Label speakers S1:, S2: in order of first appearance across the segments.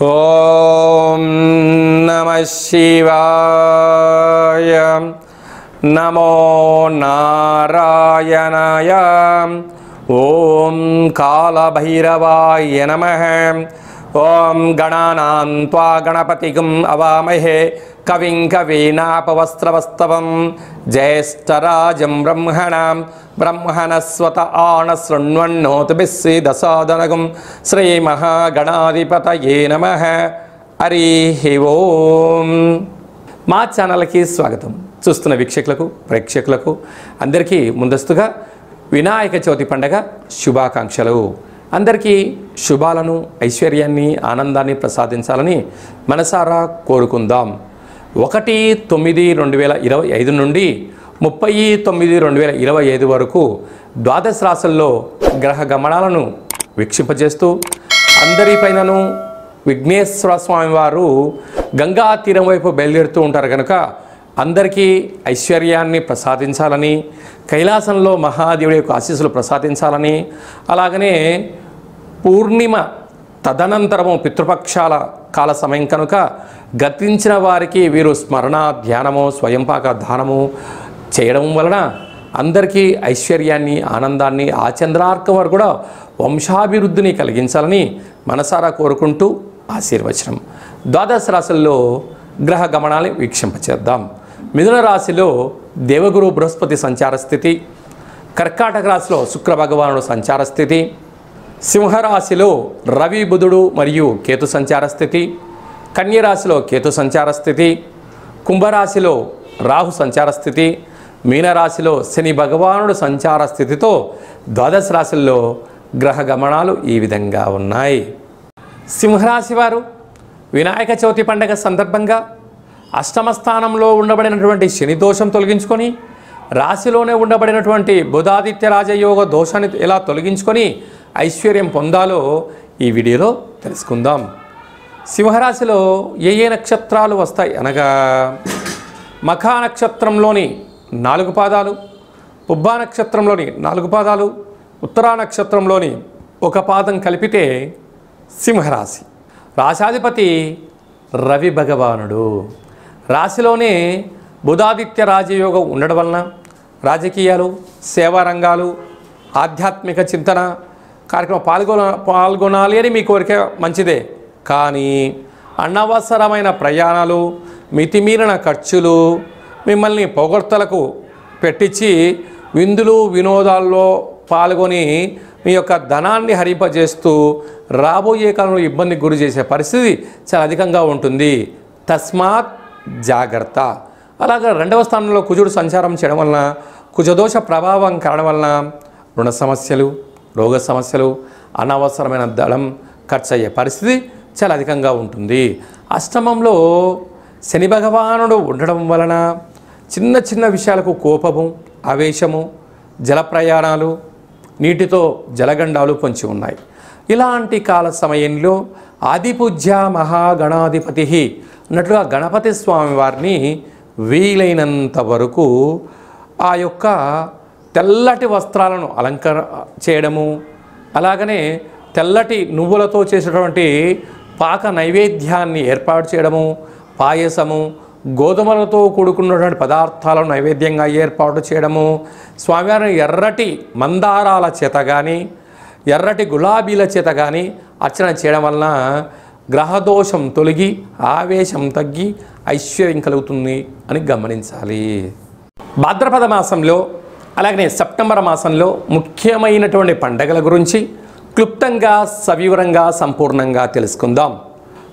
S1: ఓం నమః శివాయ. నమో నారాయణాయ. ఓం కాళభైరవాయ నమః. ఓం గణానాం త్వా గణపతిగం అవామహే కవిం కవీనాపవస్త్రవస్తవం జ్యేష్ఠరాజం బ్రహ్మణస్వత ఆన శృణ్వన్నోతిభిస్సీదసాదనగం శ్రీమహాగణాధిపతయే నమః. హరి ఓం. మా ఛానల్కి స్వాగతం. చూస్తున్న వీక్షకులకు ప్రేక్షకులకు అందరికీ ముందస్తుగా వినాయక చవితి పండగ శుభాకాంక్షలు. అందరికీ శుభాలను ఐశ్వర్యాన్ని ఆనందాన్ని ప్రసాదించాలని మనసారా కోరుకుందాం. 1/9/2025 నుండి 30/9/2025 వరకు ద్వాదశ రాశుల్లో గ్రహ గమనాలను వీక్షింపజేస్తూ అందరిపైనను విఘ్నేశ్వర స్వామి వారు గంగా తీరం వైపు బయలుదేరుతూ ఉంటారు కనుక అందరికీ ఐశ్వర్యాన్ని ప్రసాదించాలని, కైలాసంలో మహాదేవుడి యొక్క ఆశీస్సులు ప్రసాదించాలని, అలాగనే పూర్ణిమ తదనంతరము పితృపక్షాల కాల సమయం కనుక గతించిన వారికి వీరు స్మరణ ధ్యానము స్వయంపాక దానము చేయడం వలన అందరికీ ఐశ్వర్యాన్ని ఆనందాన్ని ఆచంద్రార్కం వారు కూడా వంశాభివృద్ధిని కలిగించాలని మనసారా కోరుకుంటూ ఆశీర్వచనం. ద్వాదశ రాశుల్లో గ్రహ గమనాన్ని వీక్షింపచేద్దాం. మిథున రాశిలో దేవగురు బృహస్పతి సంచార స్థితి, కర్కాటక రాశిలో శుక్ర భగవానుడు సంచార స్థితి, సింహరాశిలో రవి బుధుడు మరియు కేతు సంచార స్థితి, కన్యరాశిలో కేతు సంచార స్థితి, కుంభరాశిలో రాహు సంచార స్థితి, మీనరాశిలో శని భగవానుడు సంచార స్థితితో ద్వాదశ రాశుల్లో గ్రహ గమనాలు ఈ విధంగా ఉన్నాయి. సింహరాశి వారు వినాయక చవితి పండగ సందర్భంగా అష్టమ స్థానంలో ఉండబడినటువంటి శని దోషం తొలగించుకొని రాశిలోనే ఉండబడినటువంటి బుధాదిత్య రాజయోగ దోషాన్ని ఎలా తొలగించుకొని ఐశ్వర్యం పొందాలో ఈ వీడియోలో తెలుసుకుందాం. సింహరాశిలో ఏ నక్షత్రాలు వస్తాయి అనగా మఖా నక్షత్రంలోని 4 పాదాలు, పుబ్బా నక్షత్రంలోని 4 పాదాలు, ఉత్తరా నక్షత్రంలోని 1 పాదం కలిపితే సింహరాశి. రాశాధిపతి రవి భగవానుడు. రాశిలోనే బుధాదిత్య రాజయోగం ఉండడం వలన రాజకీయాలు, సేవా రంగాలు, ఆధ్యాత్మిక చింతన కార్యక్రమం పాల్గొనాలి అని మీ కోరిక మంచిదే. కానీ అనవసరమైన ప్రయాణాలు, మితిమీరిన ఖర్చులు మిమ్మల్ని పొగడ్తలకు పెట్టించి విందులు వినోదాల్లో పాల్గొని మీ యొక్క ధనాన్ని హరింపజేస్తూ రాబోయే కాలంలో ఇబ్బందికి గురి చేసే పరిస్థితి చాలా అధికంగా ఉంటుంది. తస్మాత్ జాగ్రత్త. అలాగే 2వ స్థానంలో కుజుడు సంచారం చేయడం వలన కుజదోష ప్రభావం కావడం వలన రుణ సమస్యలు, రోగ సమస్యలు, అనవసరమైన ధనం ఖర్చు అయ్యే పరిస్థితి చాలా అధికంగా ఉంటుంది. అష్టమంలో శని భగవానుడు ఉండడం వలన చిన్న చిన్న విషయాలకు కోపము, ఆవేశము, జల ప్రయాణాలు, నీటితో జలగండాలు పొంచి ఉన్నాయి. ఇలాంటి కాల సమయంలో ఆదిపూజ్య మహాగణాధిపతి అన్నట్లుగా గణపతి స్వామి వారిని వీలైనంత వరకు ఆ యొక్క తెల్లటి వస్త్రాలను అలంకరణ చేయడము, అలాగనే తెల్లటి నువ్వులతో చేసేటువంటి పాక నైవేద్యాన్ని ఏర్పాటు చేయడము, పాయసము, గోధుమలతో కూడుకున్నటువంటి పదార్థాలను నైవేద్యంగా ఏర్పాటు చేయడము, స్వామివారిని ఎర్రటి మందారాల చేత కానీ ఎర్రటి గులాబీల చేత కానీ అర్చన చేయడం వలన గ్రహదోషం తొలగి ఆవేశం తగ్గి ఐశ్వర్యం కలుగుతుంది అని గమనించాలి. భాద్రపద మాసంలో అలాగనే సెప్టెంబర్ మాసంలో ముఖ్యమైనటువంటి పండగల గురించి క్లుప్తంగా సవివరంగా సంపూర్ణంగా తెలుసుకుందాం.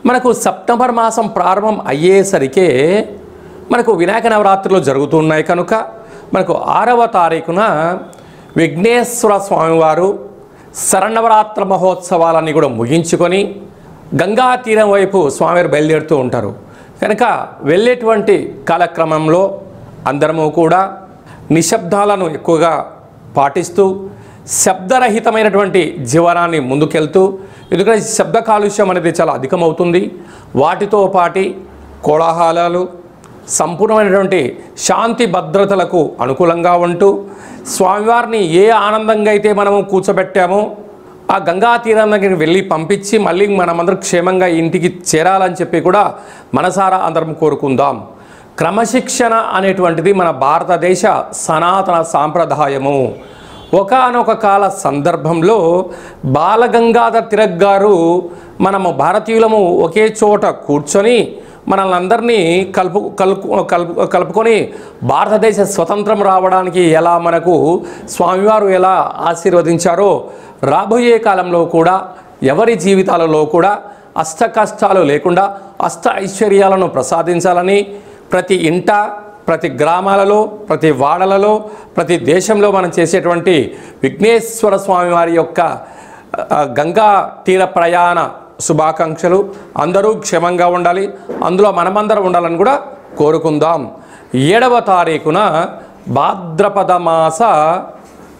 S1: మనకు సెప్టెంబర్ మాసం ప్రారంభం అయ్యేసరికే మనకు వినాయక నవరాత్రులు జరుగుతున్నాయి కనుక మనకు 6వ తారీఖున విఘ్నేశ్వర స్వామివారు శరన్నవరాత్ర మహోత్సవాలన్నీ కూడా ముగించుకొని గంగా తీరం వైపు స్వామివారు బయలుదేరుతూ ఉంటారు కనుక వెళ్ళేటువంటి కాలక్రమంలో అందరము కూడా నిశ్శబ్దాలను ఎక్కువగా పాటిస్తూ శబ్దరహితమైనటువంటి జీవనాన్ని ముందుకెళ్తూ, ఎందుకంటే శబ్ద కాలుష్యం అనేది చాలా అధికమవుతుంది. వాటితో పాటి కోలాహలాలు, సంపూర్ణమైనటువంటి శాంతి భద్రతలకు అనుకూలంగా ఉంటూ స్వామివారిని ఏ ఆనందంగా అయితే మనము కూర్చోబెట్టామో ఆ గంగా తీరం దగ్గరికి వెళ్ళి పంపించి మళ్ళీ మనమందరం క్షేమంగా ఇంటికి చేరాలని చెప్పి కూడా మనసారా అందరం కోరుకుందాం. క్రమశిక్షణ అనేటువంటిది మన భారతదేశ సనాతన సాంప్రదాయము. ఒకానొక కాల సందర్భంలో బాలగంగాధర్ తిలక్ గారు మనము భారతీయులము ఒకే చోట కూర్చొని మనల్ని అందరినీ కలుపుకొని భారతదేశ స్వతంత్రం రావడానికి ఎలా మనకు స్వామివారు ఎలా ఆశీర్వదించారో రాబోయే కాలంలో కూడా ఎవరి జీవితాలలో కూడా అష్ట కష్టాలు లేకుండా అష్ట ఐశ్వర్యాలను ప్రసాదించాలని ప్రతి ఇంట, ప్రతి గ్రామాలలో, ప్రతి వాడలలో, ప్రతి దేశంలో మనం చేసేటువంటి విఘ్నేశ్వర స్వామి వారి యొక్క గంగా తీర ప్రయాణ శుభాకాంక్షలు. అందరూ క్షేమంగా ఉండాలి, అందులో మనమందరం ఉండాలని కూడా కోరుకుందాం. 7వ తారీఖున భాద్రపద మాస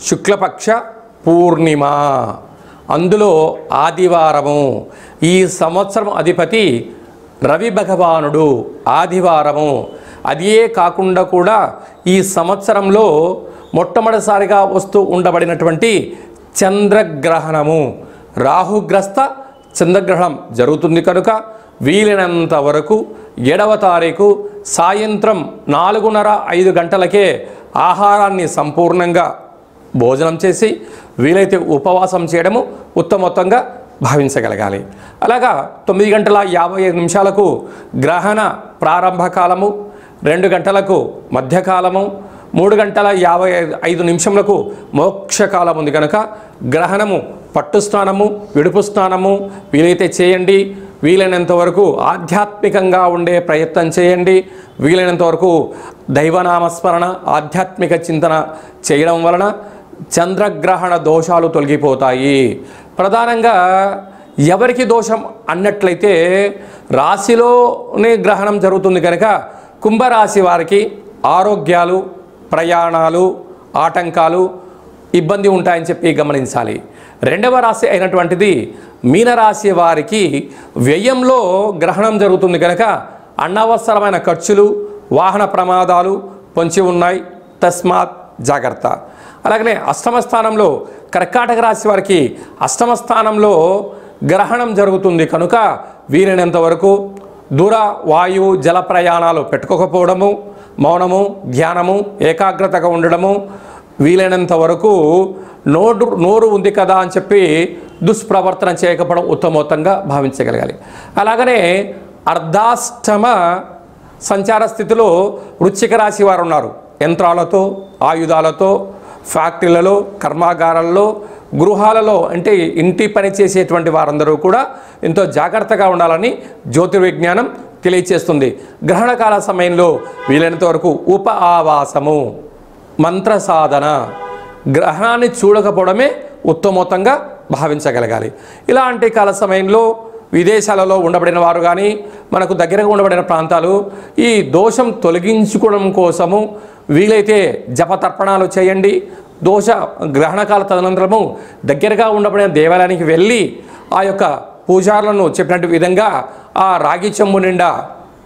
S1: శుక్లపక్ష పూర్ణిమ, అందులో ఆదివారము. ఈ సంవత్సరం అధిపతి రవి భగవానుడు, ఆదివారము. అదే కాకుండా కూడా ఈ సంవత్సరంలో మొట్టమొదటిసారిగా వస్తూ ఉండబడినటువంటి చంద్రగ్రహణము, రాహుగ్రస్త చంద్రగ్రహణం జరుగుతుంది కనుక వీలైనంత వరకు 7వ తారీఖు సాయంత్రం 4:30-5 గంటలకే ఆహారాన్ని సంపూర్ణంగా భోజనం చేసి వీలైతే ఉపవాసం చేయడము ఉత్తమోత్తంగా భావించగలగాలి. అలాగా 9:55 గ్రహణ ప్రారంభ కాలము, 2 గంటలకు మధ్యకాలము, 3:55 మోక్షకాలం ఉంది కనుక గ్రహణము పట్టు స్నానము, విడుపు స్నానము వీలైతే చేయండి. వీలైనంత వరకు ఆధ్యాత్మికంగా ఉండే ప్రయత్నం చేయండి. వీలైనంత వరకు దైవనామస్మరణ, ఆధ్యాత్మిక చింతన చేయడం వలన చంద్రగ్రహణ దోషాలు తొలగిపోతాయి. ప్రధానంగా ఎవరికి దోషం అన్నట్లయితే రాశిలోనే గ్రహణం జరుగుతుంది కనుక కుంభరాశి వారికి ఆరోగ్యాలు, ప్రయాణాలు, ఆటంకాలు, ఇబ్బంది ఉంటాయని చెప్పి గమనించాలి. 2వ రాశి అయినటువంటిది మీనరాశి వారికి వ్యయంలో గ్రహణం జరుగుతుంది కనుక అనవసరమైన ఖర్చులు, వాహన ప్రమాదాలు పొంచి ఉన్నాయి, తస్మాత్ జాగ్రత్త. అలాగనే అష్టమ స్థానంలో కర్కాటక రాశి వారికి అష్టమ స్థానంలో గ్రహణం జరుగుతుంది కనుక వీలైనంత వరకు దూర వాయు జల ప్రయాణాలు పెట్టుకోకపోవడము, మౌనము, ధ్యానము, ఏకాగ్రతగా ఉండడము, వీలైనంత వరకు నోరు ఉంది కదా అని చెప్పి దుష్ప్రవర్తన చేయకపోవడం ఉత్తమోత్తంగా భావించగలగాలి. అలాగనే అర్ధాష్టమ సంచార స్థితిలో వృశ్చిక రాశి వారు ఉన్నారు. యంత్రాలతో, ఆయుధాలతో, ఫ్యాక్టరీలలో, కర్మాగారాల్లో, గృహాలలో అంటే ఇంటి పని చేసేటువంటి వారందరూ కూడా ఎంతో జాగ్రత్తగా ఉండాలని జ్యోతిర్విజ్ఞానం తెలియచేస్తుంది. గ్రహణకాల సమయంలో వీలైనంత వరకు ఉప ఆవాసము, మంత్ర సాధన, గ్రహణాన్ని చూడకపోవడమే ఉత్తమోత్తంగా భావించగలగాలి. ఇలాంటి కాల సమయంలో విదేశాలలో ఉండబడిన వారు కానీ మనకు దగ్గరగా ఉండబడిన ప్రాంతాలు ఈ దోషం తొలగించుకోవడం కోసము వీలైతే జపతర్పణాలు చేయండి. దోష గ్రహణకాల తదనంతరము దగ్గరగా ఉండబడిన దేవాలయానికి వెళ్ళి ఆ యొక్క పూజారులను చెప్పినట్టు విధంగా ఆ రాగి చెంబు నిండా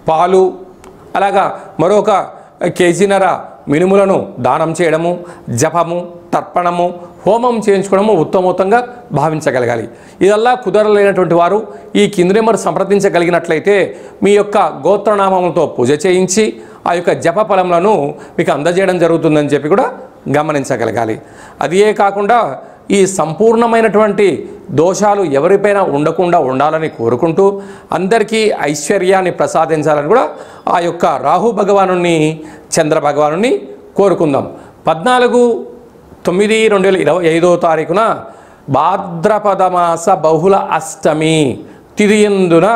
S1: పాలు, అలాగా మరొక కేజీన్నర మినుములను దానం చేయడము, జపము, తర్పణము, హోమం చేయించుకోవడము ఉత్తమోత్తంగా భావించగలగాలి. ఇదల్లా కుదరలేనటువంటి వారు ఈ కింది నెంబర్ సంప్రదించగలిగినట్లయితే మీ యొక్క గోత్రనామంతో పూజ చేయించి ఆ యొక్క జప ఫలములను మీకు అందజేయడం జరుగుతుందని చెప్పి కూడా గమనించగలగాలి. అదే కాకుండా ఈ సంపూర్ణమైనటువంటి దోషాలు ఎవరిపైనా ఉండకుండా ఉండాలని కోరుకుంటూ అందరికీ ఐశ్వర్యాన్ని ప్రసాదించాలని కూడా ఆ యొక్క రాహు భగవానుని, చంద్ర భగవానుని కోరుకుందాం. 14/9/2025 భాద్రపద మాస బహుళ అష్టమి తిథియందున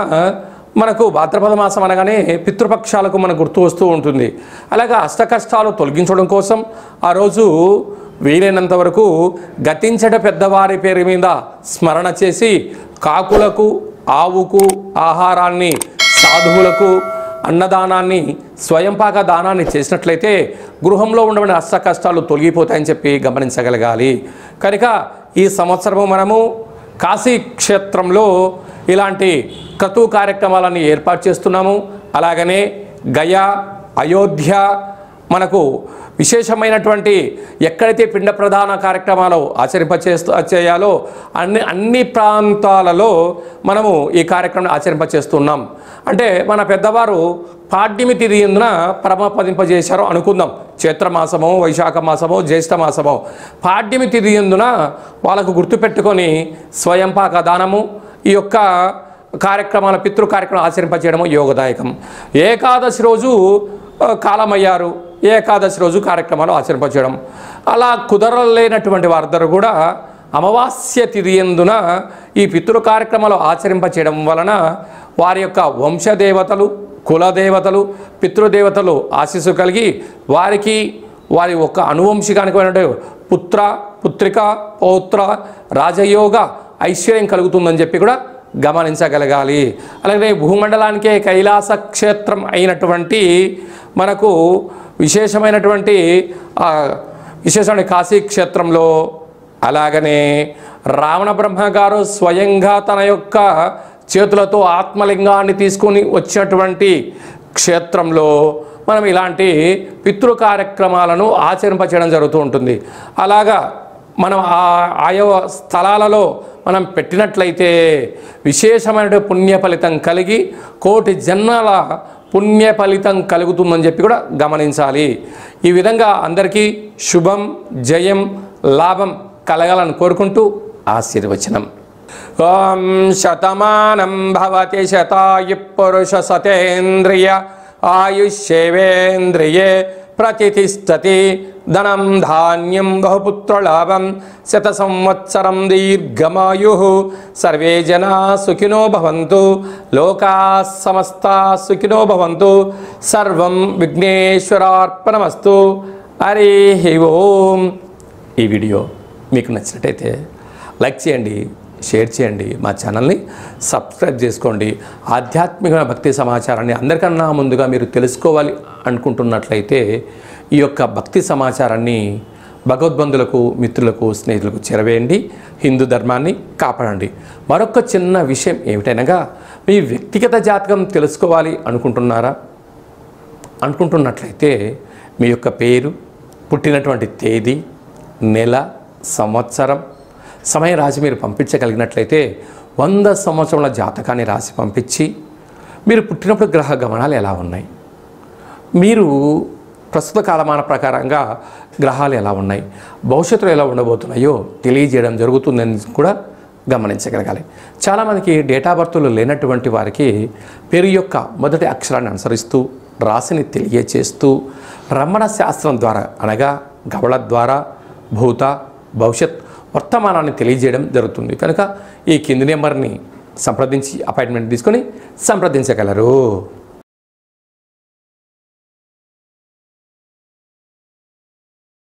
S1: మనకు భాద్రపద మాసం అనగానే పితృపక్షాలకు మనకు గుర్తు వస్తూ ఉంటుంది. అలాగా అష్ట కష్టాలు తొలగించడం కోసం ఆ రోజు వీలైనంత వరకు గతించట పెద్దవారి పేరు మీద స్మరణ చేసి కాకులకు, ఆవుకు ఆహారాన్ని, సాధువులకు అన్నదానాన్ని, స్వయంపాక దానాన్ని చేసినట్లయితే గృహంలో ఉండబడిన అష్ట కష్టాలు తొలగిపోతాయని చెప్పి గమనించగలగాలి. కనుక ఈ సంవత్సరము మనము కాశీ క్షేత్రంలో ఇలాంటి క్రతు కార్యక్రమాలను ఏర్పాటు చేస్తున్నాము. అలాగనే గయా, అయోధ్య మనకు విశేషమైనటువంటి ఎక్కడైతే పిండ ప్రధాన కార్యక్రమాలు చేయాలో అన్ని ప్రాంతాలలో మనము ఈ కార్యక్రమం ఆచరింపచేస్తున్నాం. అంటే మన పెద్దవారు పాడ్యమి తిథి ఎందున పరమపదింపజేశారు అనుకుందాం. చైత్రమాసమో వైశాఖ మాసమో జ్యేష్ఠ మాసమో పాడ్యమి తిథి ఎందున వాళ్ళకు గుర్తుపెట్టుకొని స్వయంపాక దానము ఈ యొక్క కార్యక్రమాల పితృ కార్యక్రమం ఆచరింపజేయడము యోగదాయకం. ఏకాదశి రోజు కాలమయ్యారు, ఏకాదశి రోజు కార్యక్రమాలు ఆచరింపజేయడం. అలా కుదరలేనటువంటి వారందరూ కూడా అమావాస్య తిథి ఎందున ఈ పితృ కార్యక్రమాలు ఆచరింపచేయడం వలన వారి యొక్క వంశదేవతలు, కులదేవతలు, పితృదేవతలు ఆశీస్సు కలిగి వారి యొక్క అనువంశికానికి పుత్ర, పుత్రిక, పౌత్ర, రాజయోగ ఐశ్వర్యం కలుగుతుందని చెప్పి కూడా గమనించగలగాలి. అలాగే భూమండలానికే కైలాస క్షేత్రం అయినటువంటి మనకు విశేషమైనటువంటి కాశీ క్షేత్రంలో, అలాగనే రావణ బ్రహ్మ గారు స్వయంగా తన యొక్క చేతులతో ఆత్మలింగాన్ని తీసుకొని వచ్చినటువంటి క్షేత్రంలో మనం ఇలాంటి పితృ కార్యక్రమాలను ఆచరింపచేయడం జరుగుతూ ఉంటుంది. అలాగా మనం ఆయా స్థలాలలో మనం పెట్టినట్లయితే విశేషమైన పుణ్య ఫలితం కలిగి కోటి జన్మల పుణ్య ఫలితం కలుగుతుందని చెప్పి కూడా గమనించాలి. ఈ విధంగా అందరికీ శుభం, జయం, లాభం కలగాలని కోరుకుంటూ ఆశీర్వచనం. ఓం శతమానం భవతి శతాయు పురుష సతేంద్రియ ఆయుష్యేవేంద్రియే ప్రతిష్టతి ధనం ధాన్యం బహుపుత్రలాభం శత సంవత్సరం దీర్ఘమాయు సర్వే జనా సుఖినో భవంతు లోకా సమస్తా సుఖినో భవంతు సర్వం విఘ్నేశ్వరార్పణమస్తు. హరి ఓం. ఈ వీడియో మీకు నచ్చినట్టయితే లైక్ చేయండి, షేర్ చేయండి, మా ఛానల్ని సబ్స్క్రైబ్ చేసుకోండి. ఆధ్యాత్మిక భక్తి సమాచారాన్ని అందరికన్నా ముందుగా మీరు తెలుసుకోవాలి అనుకుంటున్నట్లయితే ఈ యొక్క భక్తి సమాచారాన్ని భగవద్బంధులకు, మిత్రులకు, స్నేహితులకు చేరవేయండి. హిందూ ధర్మాన్ని కాపాడండి. మరొక చిన్న విషయం ఏమిటనగా, మీ వ్యక్తిగత జాతకం తెలుసుకోవాలి అనుకుంటున్నట్లయితే మీ యొక్క పేరు, పుట్టినటువంటి తేదీ, నెల, సంవత్సరం, సమయం రాసి మీరు పంపించగలిగినట్లయితే 100 సంవత్సరాల జాతకాన్ని రాసి పంపించి మీరు పుట్టినప్పుడు గ్రహ గమనాలు ఎలా ఉన్నాయి, మీరు ప్రస్తుత కాలమాన ప్రకారంగా గ్రహాలు ఎలా ఉన్నాయి, భవిష్యత్తులో ఎలా ఉండబోతున్నాయో తెలియజేయడం జరుగుతుందని కూడా గమనించగలగాలి. చాలామందికి డేటా బర్త్లు లేనటువంటి వారికి పేరు యొక్క మొదటి అక్షరాన్ని అనుసరిస్తూ రాశిని తెలియచేస్తూ రమణ శాస్త్రం ద్వారా అనగా గవళ ద్వారా భూత, భవిష్యత్, వర్తమానాన్ని తెలియజేయడం జరుగుతుంది. కనుక ఈ కింది నెంబర్ని సంప్రదించి అపాయింట్మెంట్ తీసుకొని సంప్రదించగలరు.